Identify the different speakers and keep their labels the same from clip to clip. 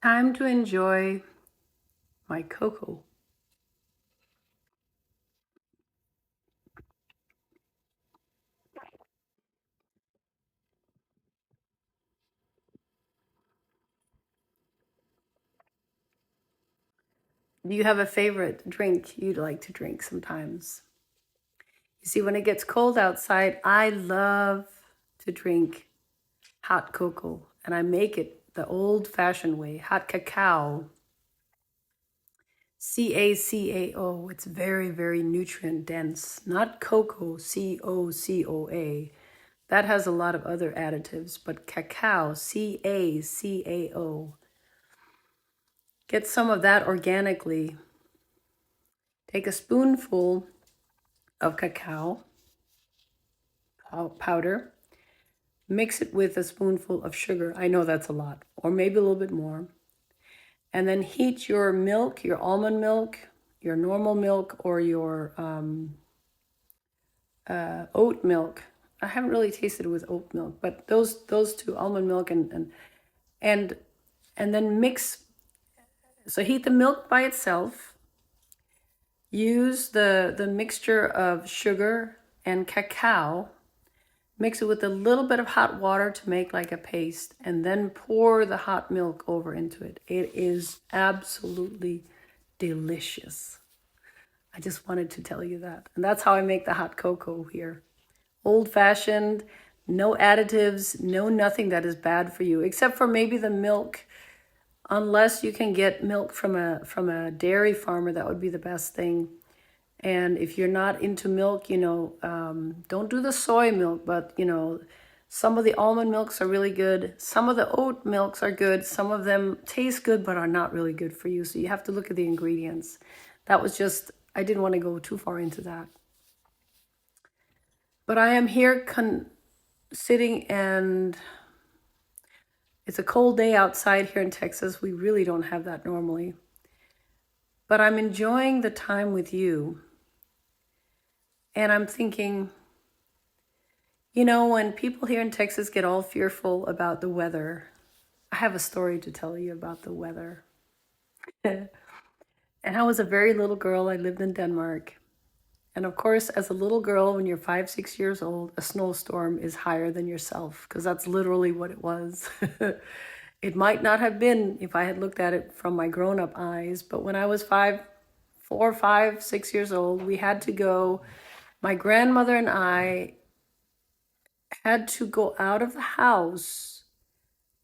Speaker 1: Time to enjoy my cocoa. Do you have a favorite drink you'd like to drink sometimes? You see, when it gets cold outside, I love to drink hot cocoa, and I make it the old-fashioned way, hot cacao. CACAO. It's very, very nutrient dense. Not cocoa, COCOA. That has a lot of other additives, but cacao, CACAO. Get some of that organically. Take a spoonful of cacao powder, mix it with a spoonful of sugar. I know that's a lot, or maybe a little bit more. And then heat your milk, your almond milk, your normal milk, or your oat milk. I haven't really tasted it with oat milk, but those two, almond milk and then mix. So heat the milk by itself. Use the mixture of sugar and cacao. Mix it with a little bit of hot water to make like a paste, and then pour the hot milk over into it. It is absolutely delicious. I just wanted to tell you that. And that's how I make the hot cocoa here. Old-fashioned, no additives, no nothing that is bad for you, except for maybe the milk. Unless you can get milk from a dairy farmer, that would be the best thing. And if you're not into milk, don't do the soy milk, but, some of the almond milks are really good. Some of the oat milks are good. Some of them taste good, but are not really good for you. So you have to look at the ingredients. That was just, I didn't want to go too far into that. But I am here sitting, and it's a cold day outside here in Texas. We really don't have that normally. But I'm enjoying the time with you. And I'm thinking, when people here in Texas get all fearful about the weather, I have a story to tell you about the weather. And I was a very little girl. I lived in Denmark. And of course, as a little girl, when you're 5, 6 years old, a snowstorm is higher than yourself, because that's literally what it was. It might not have been if I had looked at it from my grown-up eyes, but when I was 4, 5, 6 years old, we had to go. My grandmother and I had to go out of the house,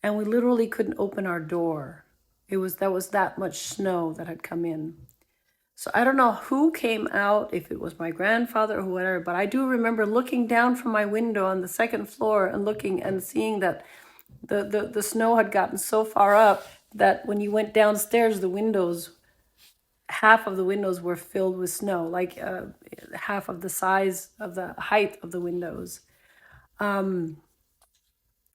Speaker 1: and we literally couldn't open our door. That was that much snow that had come in. So I don't know who came out, if it was my grandfather or whatever, but I do remember looking down from my window on the second floor and looking and seeing that the snow had gotten so far up that when you went downstairs, half of the windows were filled with snow, like half of the size of the height of the windows. And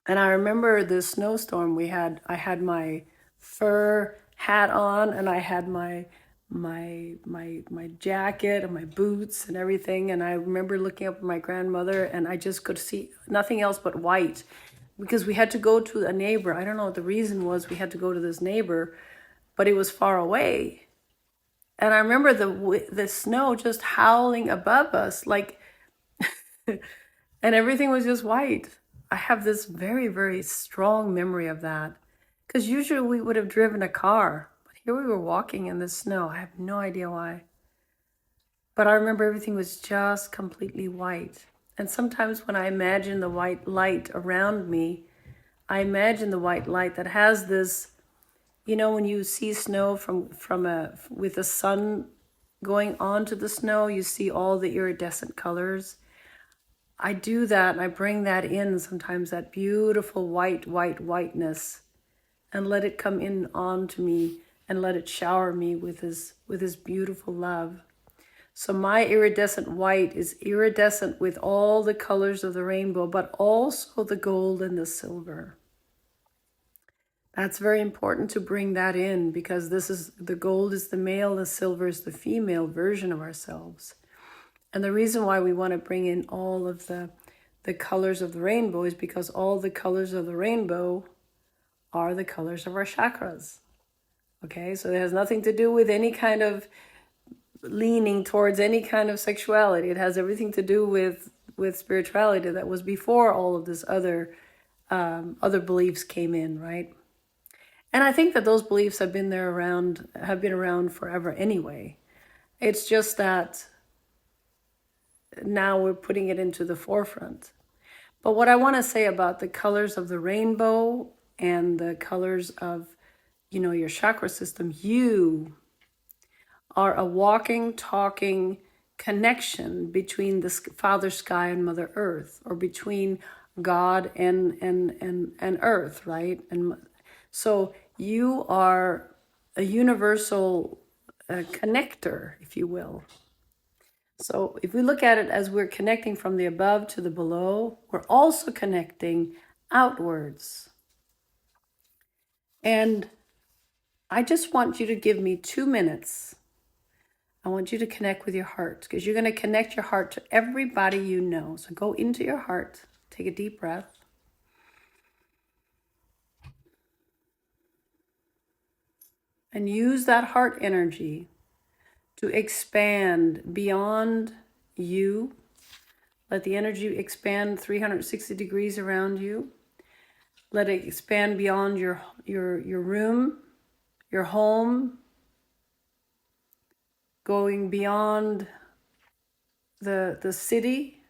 Speaker 1: I remember the snowstorm we had. I had my fur hat on, and I had my jacket and my boots and everything. And I remember looking up at my grandmother, and I just could see nothing else but white, because we had to go to a neighbor. I don't know what the reason was. We had to go to this neighbor, but it was far away. And I remember the snow just howling above us, like, and everything was just white. I have this very, very strong memory of that, because usually we would have driven a car, but here we were walking in the snow. I have no idea why. But I remember everything was just completely white. And sometimes when I imagine the white light around me, I imagine the white light that has this, when you see snow with the sun going onto the snow, you see all the iridescent colors. I do that, and I bring that in sometimes, that beautiful whiteness, and let it come in onto me, and let it shower me with his beautiful love. So my iridescent white is iridescent with all the colors of the rainbow, but also the gold and the silver. That's very important to bring that in, because the gold is the male, the silver is the female version of ourselves. And the reason why we want to bring in all of the colors of the rainbow is because all the colors of the rainbow are the colors of our chakras. Okay, so it has nothing to do with any kind of leaning towards any kind of sexuality. It has everything to do with spirituality that was before all of this other beliefs came in, right? And I think that those beliefs have been around forever anyway. It's just that now we're putting it into the forefront. But what I want to say about the colors of the rainbow and the colors of, your chakra system, you are a walking, talking connection between the Father Sky and Mother Earth, or between God and Earth, right? And so you are a universal connector, if you will. So if we look at it as we're connecting from the above to the below, we're also connecting outwards. And I just want you to give me 2 minutes. I want you to connect with your heart, because you're going to connect your heart to everybody you know. So go into your heart, take a deep breath. And use that heart energy to expand beyond you. Let the energy expand 360 degrees around you. Let it expand beyond your room, your home, going beyond the city,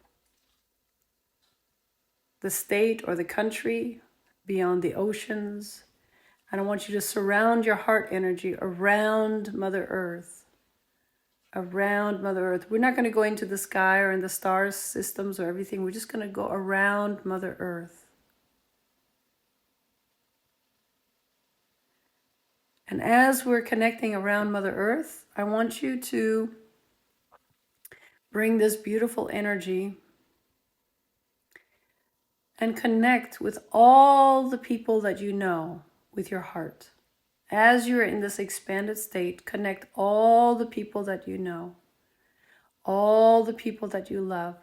Speaker 1: the state, or the country, beyond the oceans. And I want you to surround your heart energy around Mother Earth. Around Mother Earth. We're not going to go into the sky or in the stars systems or everything. We're just going to go around Mother Earth. And as we're connecting around Mother Earth, I want you to bring this beautiful energy and connect with all the people that you know with your heart. As you're in this expanded state, connect all the people that you know, all the people that you love.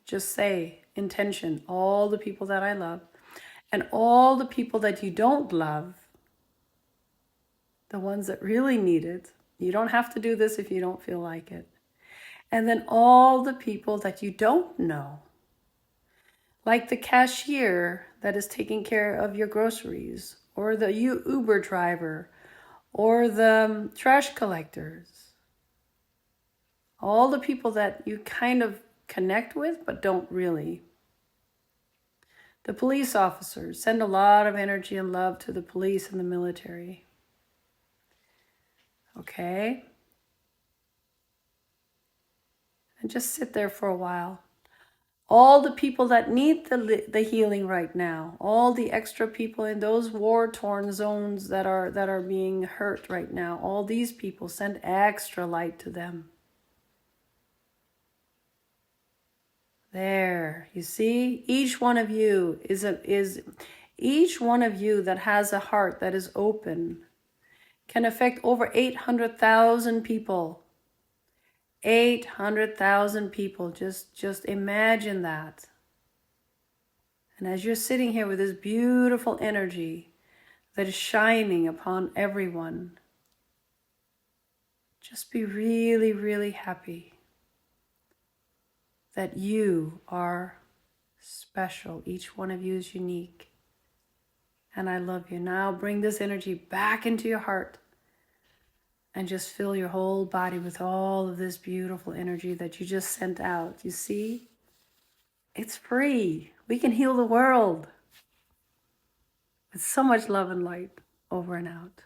Speaker 1: Just say, intention, all the people that I love, and all the people that you don't love, the ones that really need it. You don't have to do this if you don't feel like it. And then all the people that you don't know, like the cashier that is taking care of your groceries, or the Uber driver, or the trash collectors. All the people that you kind of connect with, but don't really. The police officers, send a lot of energy and love to the police and the military. Okay? And just sit there for a while. All the people that need the healing right now, all the extra people in those war-torn zones that are being hurt right now, all these people, send extra light to them. There, you see, each one of you each one of you that has a heart that is open can affect over 800,000 people. 800,000 people. Just imagine that. And as you're sitting here with this beautiful energy that is shining upon everyone, just be really, really happy that you are special. Each one of you is unique. And I love you. Now bring this energy back into your heart and just fill your whole body with all of this beautiful energy that you just sent out. You see? It's free. We can heal the world with so much love and light. Over and out.